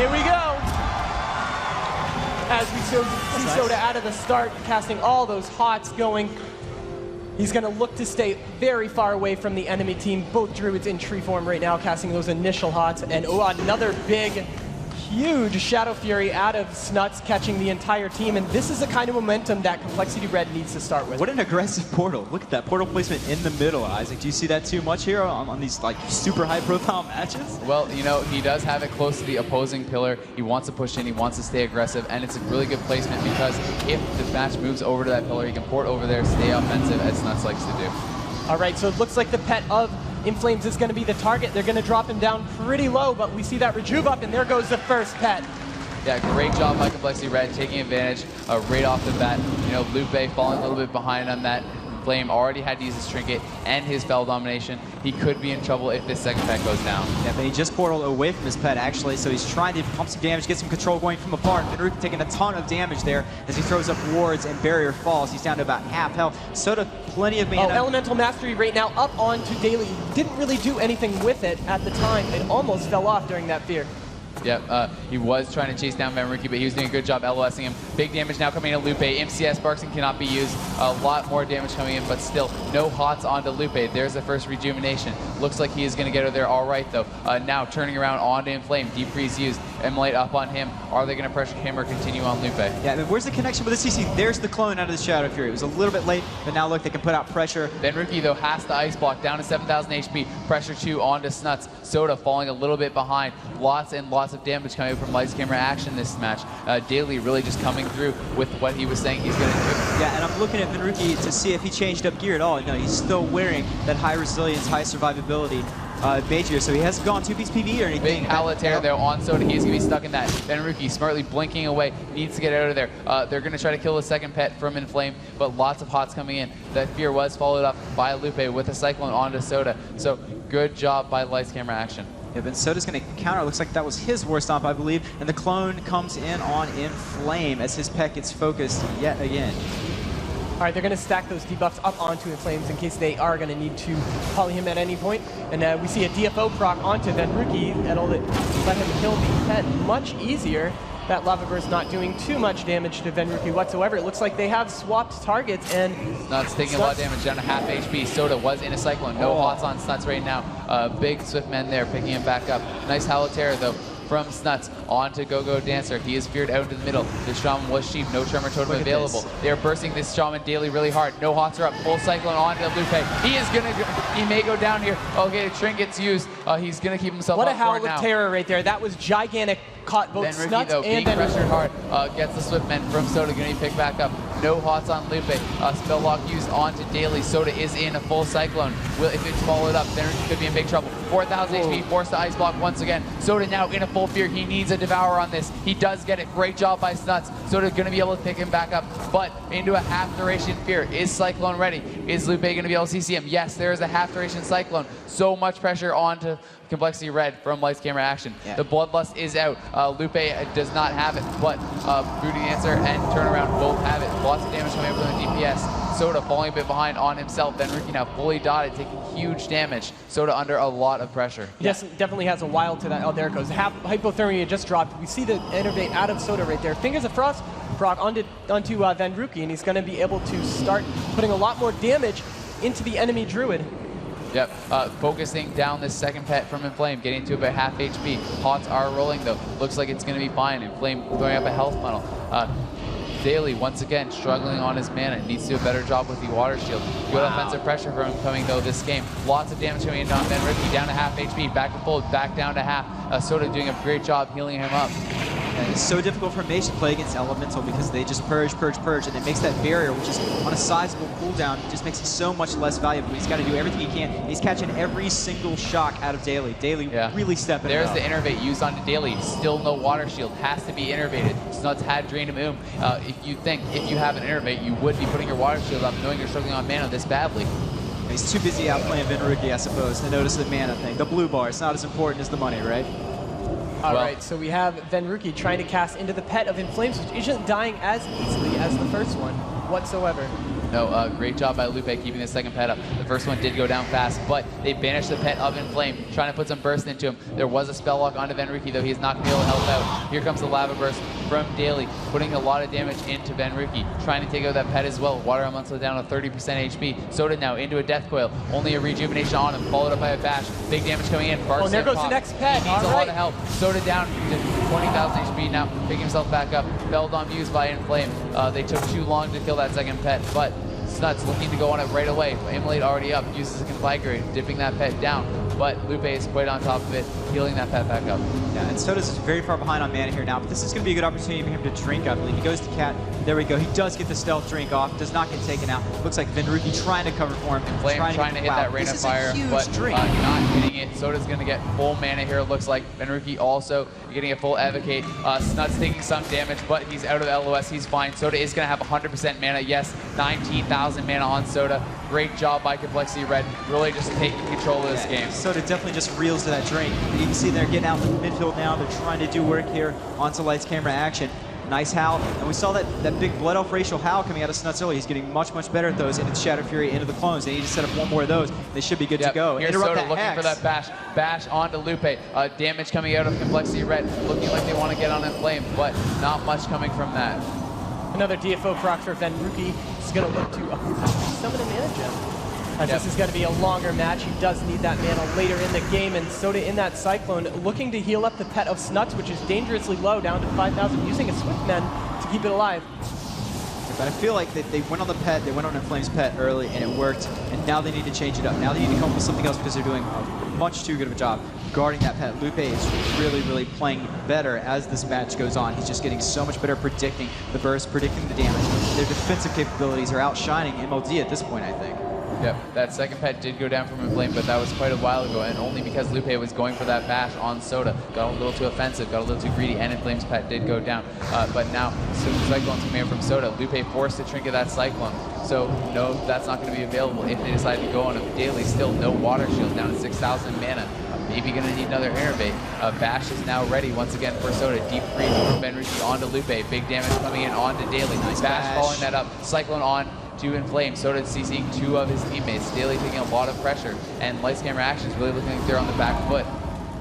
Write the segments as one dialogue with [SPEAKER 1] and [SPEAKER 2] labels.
[SPEAKER 1] Here we go. As we see Soda out of the start, casting all those hots going. He's going to look to stay very far away from the enemy team. Both Druids in tree form right now, casting those initial hots. And oh, another big, huge Shadow Fury out of Snuts, catching the entire team. And this is the kind of momentum that Complexity Red needs to start with.
[SPEAKER 2] What an aggressive portal. Look at that portal placement in the middle, Isaac. Do you see that too much here on these like super high-profile matches?
[SPEAKER 3] Well, you know, he does have it close to the opposing pillar. He wants to push in, he wants to stay aggressive, and it's a really good placement because if the match moves over to that pillar, he can port over there, stay offensive, as Snuts likes to do.
[SPEAKER 1] All right, so it looks like the pet of Inflames is going to be the target. They're going to drop him down pretty low, but we see that Rejuve up, and there goes the first pet.
[SPEAKER 3] Yeah, great job by Complexity Red, taking advantage right off the bat. You know, Lupe falling a little bit behind on that. Flame already had to use his trinket and his Fel Domination. He could be in trouble if this second pet goes down. Yeah,
[SPEAKER 2] but he just portaled away from his pet, actually, so he's trying to pump some damage, get some control going from afar. Venruki taking a ton of damage there as he throws up wards and barrier falls. He's down to about half health. Soda, plenty of mana.
[SPEAKER 1] Oh, Elemental Mastery right now up onto Daily. Didn't really do anything with it at the time. It almost fell off during that fear.
[SPEAKER 3] Yeah, he was trying to chase down Venruki, but he was doing a good job LOSing him. Big damage now coming in to Lupe. MCS Sparksing cannot be used. A lot more damage coming in, but still no hots onto Lupe. There's the first rejuvenation. Looks like he is going to get her there all right, though. Now turning around onto Inflame. Deep Freeze used. Immolate up on him. Are they going to pressure him or continue on Lupe?
[SPEAKER 2] Yeah, I mean, where's the connection with the CC? There's the clone out of the Shadow Fury. It was a little bit late, but now look, they can put out pressure.
[SPEAKER 3] Venruki, though, has the Ice Block down to 7,000 HP. Pressure 2 onto Snuts. Soda falling a little bit behind. Lots and lots of damage coming from Lightz camera action this match. Daily really just coming through with what he was saying he's going to do.
[SPEAKER 2] Yeah, and I'm looking at Venruki to see if he changed up gear at all. No, he's still wearing that high resilience, high survivability mage gear, so he hasn't gone 2-piece PvE or anything.
[SPEAKER 3] Big Halatair though on Soda. He's going to be stuck in that. Venruki smartly blinking away, needs to get out of there. They're going to try to kill the second pet from Inflame, but lots of hots coming in. That fear was followed up by Lupe with a Cyclone onto Soda. So good job by Lightz camera action.
[SPEAKER 2] Yeah, then Soda's going to counter. Looks like that was his War Stomp, I believe. And the clone comes in on Inflame as his pet gets focused yet again.
[SPEAKER 1] All right, they're going to stack those debuffs up onto Inflames in case they are going to need to poly him at any point. And we see a DFO proc onto Venruki. That'll let him kill the pet much easier. That Lava Burst not doing too much damage to Venruki whatsoever. It looks like they have swapped targets, and
[SPEAKER 3] Snuts taking a lot of damage, down to half HP. Soda was in a Cyclone. No hots on Snuts right now. Big Swift Men there picking him back up. Nice Halatair though from Snuts onto Go-Go Dancer. He is feared out into the middle. The Shaman was cheap. No Tremor Totem available. They are bursting this Shaman Daily really hard. No hots are up. Full Cyclone onto Lupe. He may go down here. Okay, the Trinket's used. He's going to keep himself
[SPEAKER 1] up for
[SPEAKER 3] it now.
[SPEAKER 1] What a howl of terror right there. That was gigantic. Caught both
[SPEAKER 3] Venruki,
[SPEAKER 1] Snuts
[SPEAKER 3] though,
[SPEAKER 1] and
[SPEAKER 3] being pressured hard, gets the Swift Men from Soda, going to be picked back up. No hots on Lupe. Spell Lock used onto Daily. Soda is in a full Cyclone. If it's followed up, Venruki could be in big trouble. 4,000 HP, forced to Ice Block once again. Soda now in a full fear. He needs a Devour on this. He does get it. Great job by Snuts. Soda going to be able to pick him back up, but into a half duration fear. Is Cyclone ready? Is Lupe going to be able to CC him? Yes, there is a half duration Cyclone. So much pressure onto Complexity Red from Lightz camera action. Yeah. The Bloodlust is out. Lupe does not have it, but Booty Dancer and Turnaround both have it. Lots of damage coming up from the DPS. Soda falling a bit behind on himself. Venruki now fully dotted, taking huge damage. Soda under a lot of pressure.
[SPEAKER 1] Yes, definitely has a wild to that. Oh, there it goes. Hypothermia just dropped. We see the Innervate out of Soda right there. Fingers of Frost proc onto Venruki, and he's going to be able to start putting a lot more damage into the enemy Druid.
[SPEAKER 3] Yep, focusing down this second pet from Inflame, getting to about half HP. Hots are rolling though. Looks like it's going to be fine. Inflame throwing up a health funnel. Daily, once again, struggling on his mana. Needs to do a better job with the Water Shield. Good offensive pressure from him coming though this game. Lots of damage coming in on Venruki, down to half HP. Back and forth, back down to half. Soda doing a great job healing him up.
[SPEAKER 2] And it's so difficult for Mage to play against Elemental because they just purge, and it makes that barrier, which is on a sizable cooldown, it just makes it so much less valuable. He's got to do everything he can. He's catching every single shock out of Daily. Daily really stepping
[SPEAKER 3] There's
[SPEAKER 2] up.
[SPEAKER 3] the Innervate used onto Daily. Still no Water Shield. Has to be innervated. Snuts had Drain of Moon. If you have an Innervate, you would be putting your Water Shield up knowing you're struggling on mana this badly.
[SPEAKER 2] He's too busy outplaying Venruki, I suppose, to notice the mana thing. The blue bar, it's not as important as the money, right?
[SPEAKER 1] All right, so we have Venruki trying to cast into the pet of Inflames, which isn't dying as easily as the first one whatsoever.
[SPEAKER 3] No, great job by Lupe keeping the second pet up. The first one did go down fast, but they banished the pet of Inflame, trying to put some burst into him. There was a spell lock onto Venruki, though he's not going to be able to help out. Here comes the lava burst from Daly, putting a lot of damage into Venruki, trying to take out that pet as well. Water Elemental down to 30% HP. Soda now into a Death Coil, only a rejuvenation on him, followed up by a bash. Big damage coming in.
[SPEAKER 1] Oh, there goes the next pet.
[SPEAKER 3] He needs a lot of help. Soda down to 20,000 HP now, picking himself back up. Beldom used by Inflame. They took too long to kill that second pet, but Snuts looking to go on it right away. Immolate already up, uses a Conflagrate, dipping that pet down. But Lupe is quite on top of it, healing that pet back up.
[SPEAKER 2] Yeah, and Soda's very far behind on mana here now, but this is going to be a good opportunity for him to drink, I believe. He goes to Cat. There we go. He does get the stealth drink off, does not get taken out. Looks like Venruki trying to cover for him.
[SPEAKER 3] Inflame trying to hit that Rain of Fire, but not hitting it. Soda's going to get full mana here, it looks like. Venruki also getting a full Evocate. Snuts taking some damage, but he's out of LOS. He's fine. Soda is going to have 100% mana. Yes, 19,000 mana on Soda. Great job by Complexity Red, really just taking control of this game.
[SPEAKER 2] Soda definitely just reels to that drink. You can see they're getting out in the midfield now. They're trying to do work here onto Light's camera action. Nice Howl, and we saw that big Blood Elf racial Howl coming out of Snuts early. He's getting much at better at those into Shadow Fury, into the clones. They need to set up one more of those. They should be good to go.
[SPEAKER 3] Here's Soda looking for that bash. Bash onto Lupe. Damage coming out of Complexity Red, looking like they want to get on Inflame, but not much coming from that.
[SPEAKER 1] Another DFO proc for Venruki. He's going to look to summon a mana gem. This is going to be a longer match. He does need that mana later in the game, and Soda in that Cyclone looking to heal up the pet of Snuts, which is dangerously low, down to 5,000, using a Swiftman to keep it alive.
[SPEAKER 2] But I feel like they went on the pet, they went on Inflame's pet early, and it worked, and now they need to change it up. Now they need to come up with something else because they're doing a much too good of a job guarding that pet. Lupe is really playing better as this match goes on. He's just getting so much better predicting the burst, predicting the damage. Their defensive capabilities are outshining MLD at this point, I think.
[SPEAKER 3] Yep, that second pet did go down from Inflame, but that was quite a while ago, and only because Lupe was going for that bash on Soda. Got a little too offensive, got a little too greedy, and Inflame's pet did go down. But now, Cyclone's coming in from Soda. Lupe forced to trinket that Cyclone. So, no, that's not going to be available if they decide to go on a daily. Still, no Water Shield, down to 6,000 mana. Maybe going to need another Innervate. Bash is now ready once again for Soda. Deep freeze from Venruki onto Lupe. Big damage coming in onto Daily. Nice bash following that up. Cyclone on to Inflame. Soda CCing two of his teammates. Daly taking a lot of pressure, and Light's camera actions really looking like they're on the back foot.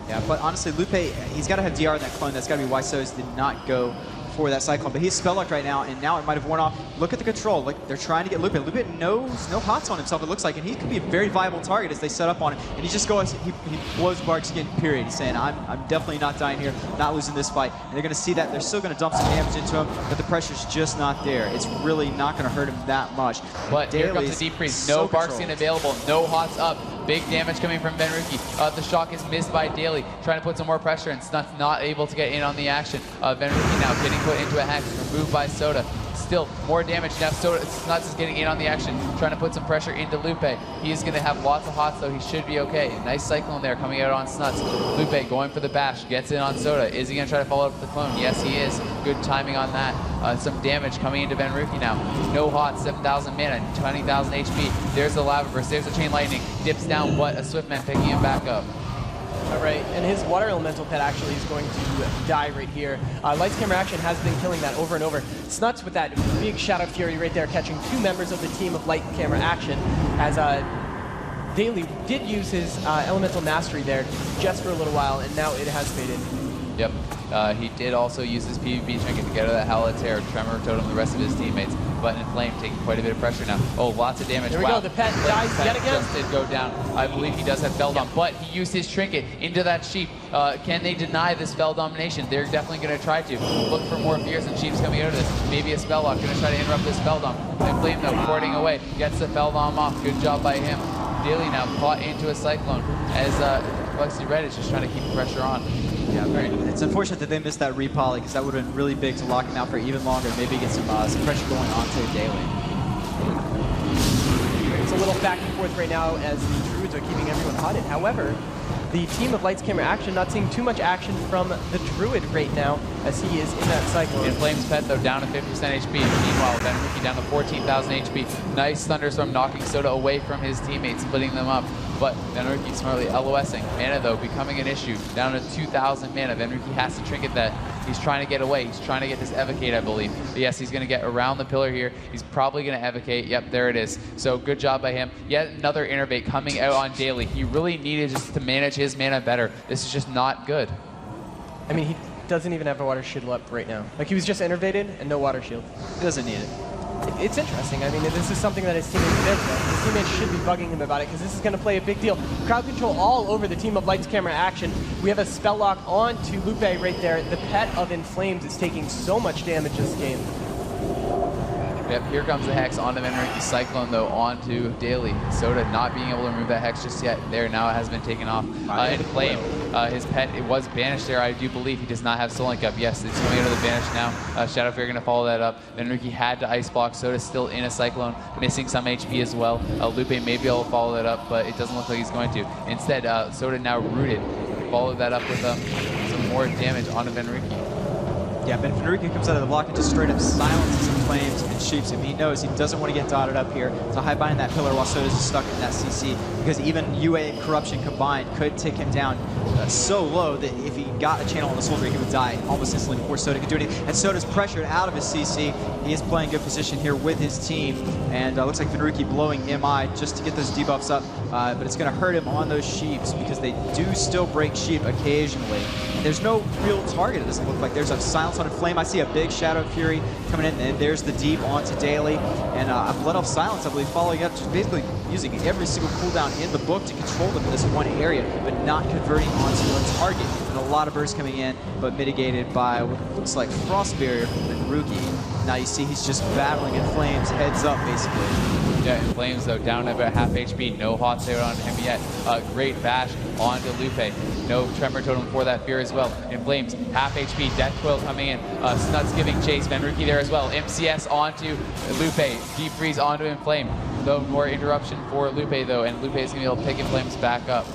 [SPEAKER 2] Yeah, but honestly, Lupe, he's got to have DR in that clone. That's got to be why Sodas did not go for that Cyclone. But he's spell locked right now, and now it might have worn off. Look at the control. Like, they're trying to get Lupe. Lupe knows no hots on himself, it looks like, and he could be a very viable target as they set up on him. And he just goes, he blows Bark's skin, period. He's saying, I'm definitely not dying here, not losing this fight. And they're going to see that. They're still going to dump some damage into him, but the pressure's just not there. It's really not going to hurt him that much.
[SPEAKER 3] But here comes the deep freeze. No Bark skin available, no hots up. Big damage coming from Venruki. The shock is missed by Daly, trying to put some more pressure, and Snuts not able to get in on the action. Venruki now getting put into a hex, removed by Soda. Still, more damage now. Snuts is getting in on the action, trying to put some pressure into Lupe. He is going to have lots of hots, though. He should be okay. Nice Cyclone there coming out on Snuts. Lupe going for the bash, gets in on Soda. Is he going to try to follow up with the clone? Yes, he is. Good timing on that. Some damage coming into Venruki now. No hots, 7,000 mana, 20,000 HP. There's the Lava Burst. There's the Chain Lightning. Dips down, but a Swiftman picking him back up.
[SPEAKER 1] All right, and his Water Elemental pet actually is going to die right here. Light's camera action has been killing that over and over. Snuts with that big Shadow Fury right there, catching two members of the team of Light camera action, as Daly did use his Elemental Mastery there just for a little while, and now it has faded.
[SPEAKER 3] Yep. He did also use his PvP trinket to get out of that Howlet Terror, Tremor Totem, the rest of his teammates. But Inflame taking quite a bit of pressure now. Oh, lots of damage.
[SPEAKER 1] There we go, the pet dies yet again.
[SPEAKER 3] Just did go down. I believe he does have Fell Dom, but he used his trinket into that sheep. Can they deny this Fell Domination? They're definitely going to try to. Look for more fears and sheeps coming out of this. Maybe a Spell Lock, going to try to interrupt this Fell Dom. Inflame though, porting away. Gets the Fell Dom off. Good job by him. Daly now caught into a Cyclone as Complexity Red is just trying to keep the pressure on.
[SPEAKER 2] Yeah, it's unfortunate that they missed that repoly, because that would have been really big to lock him out for even longer, maybe get some pressure going on to Daly.
[SPEAKER 1] It's a little back and forth right now as the Druids are keeping everyone hotted. However, the team of Lightz Camera Action not seeing too much action from the Druid right now as he is in that cycle.
[SPEAKER 3] In Flames Pet though down to 50% HP. Meanwhile, Venriki down to 14,000 HP. Nice Thunderstorm knocking Soda away from his teammates, splitting them up. But Venriki smartly LOSing. Mana though becoming an issue. Down to 2,000 mana. Venriki has to trinket that. He's trying to get away. He's trying to get this Evocate, I believe. But yes, he's going to get around the pillar here. He's probably going to Evocate. Yep, there it is. So good job by him. Yet another Innervate coming out on daily. He really needed just to manage his mana better. This is just not good.
[SPEAKER 1] I mean, he doesn't even have a Water Shield up right now. Like, he was just Innervated and no Water Shield.
[SPEAKER 2] He doesn't need it.
[SPEAKER 1] It's interesting. I mean, this is something that his teammates did. His teammates should be bugging him about it because this is going to play a big deal. Crowd control all over the team of Lightz Camera Action. We have a spell lock on to Lupe right there. The pet of In Flames is taking so much damage this game.
[SPEAKER 3] Yep, here comes the Hex onto Venriki. Cyclone, though, onto Daily. Soda not being able to remove that Hex just yet. There, now it has been taken off. In Flame, his pet, it was banished there, I do believe. He does not have Soul Link up. Yes, it's going into the banish now. Shadow Fear going to follow that up. Venriki had to Ice Block. Soda's still in a Cyclone, missing some HP as well. Lupe may be able to follow that up, but it doesn't look like he's going to. Instead, Soda now rooted. Followed that up with some more damage onto Venriki.
[SPEAKER 2] Yeah, but Venriki comes out of the block and just straight up silences In Flames and shoots him. He knows he doesn't want to get dotted up here. So high bind that pillar while Soda's stuck in that CC, because even UA and Corruption combined could take him down so low that if he got a channel on the soldier, he would die almost instantly before Soda could do anything. And Soda's pressured out of his CC. He is playing good position here with his team, and looks like Venriki blowing MI just to get those debuffs up, but it's going to hurt him on those sheeps because they do still break sheep occasionally. And there's no real target, it doesn't look like. There's a silence on a flame. I see a big Shadow Fury coming in, and there's the deep onto Daily, and a Blood Elf Silence, I believe, following up, just basically using every single cooldown in the book to control them in this one area, but not converting onto a target. And a lot of bursts coming in, but mitigated by what looks like Frost Barrier from Venriki. Now you see he's just battling In Flames, heads up, basically.
[SPEAKER 3] Yeah, In Flames, though, down to about half HP. No Hot Sail on him yet. Great bash onto Lupe. No Tremor Totem for that Fear as well. In Flames, half HP. Death Coil coming in. Snuts giving chase. Venriki there as well. MCS onto Lupe. Deep Freeze onto In Flame. No more interruption for Lupe, though, and Lupe is going to be able to pick In Flames back up.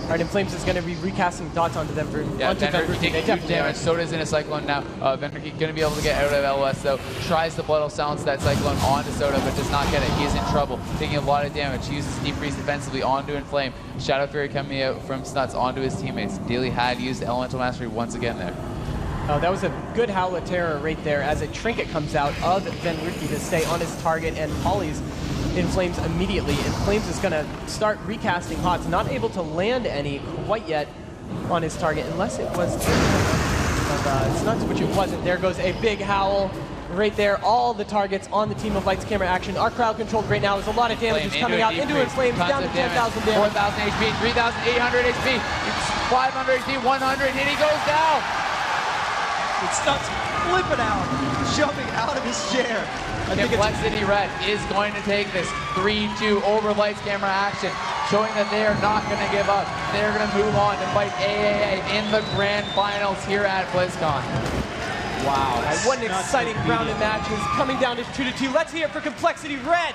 [SPEAKER 1] All right, In Flames is going to be recasting dots onto them.
[SPEAKER 3] Yeah, Venriki taking huge damage. Soda's in a Cyclone now. Venriki going to be able to get out of LOS, though. Tries to Blood Elf Silence that Cyclone onto Soda, but does not get it. He is in trouble, taking a lot of damage. He uses Deep Freeze defensively onto In Flame. Shadow Fury coming out from Snuts onto his teammates. Daily had used Elemental Mastery once again there.
[SPEAKER 1] That was a good Howl of Terror right there as a trinket comes out of Venriki to stay on his target and polys In Flames immediately. In Flames is going to start recasting Hots, not able to land any quite yet on his target unless it was Snuts, which it wasn't. There goes a big Howl right there. All the targets on the team of Lightz Camera Action are crowd controlled right now. There's a lot of damage coming out into In Flames, down to 10,000 damage.
[SPEAKER 3] 4,000 HP, 3,800 HP, 500 HP, 100, and he goes down.
[SPEAKER 2] It's Snuts flipping out, jumping out of his chair.
[SPEAKER 3] Complexity Red is going to take this 3-2 over Lightz Camera Action, showing that they are not going to give up. They're going to move on to fight AAA in the grand finals here at BlizzCon.
[SPEAKER 2] Wow.
[SPEAKER 1] What an exciting round of matches coming down to 2-2. Let's hear it for Complexity Red.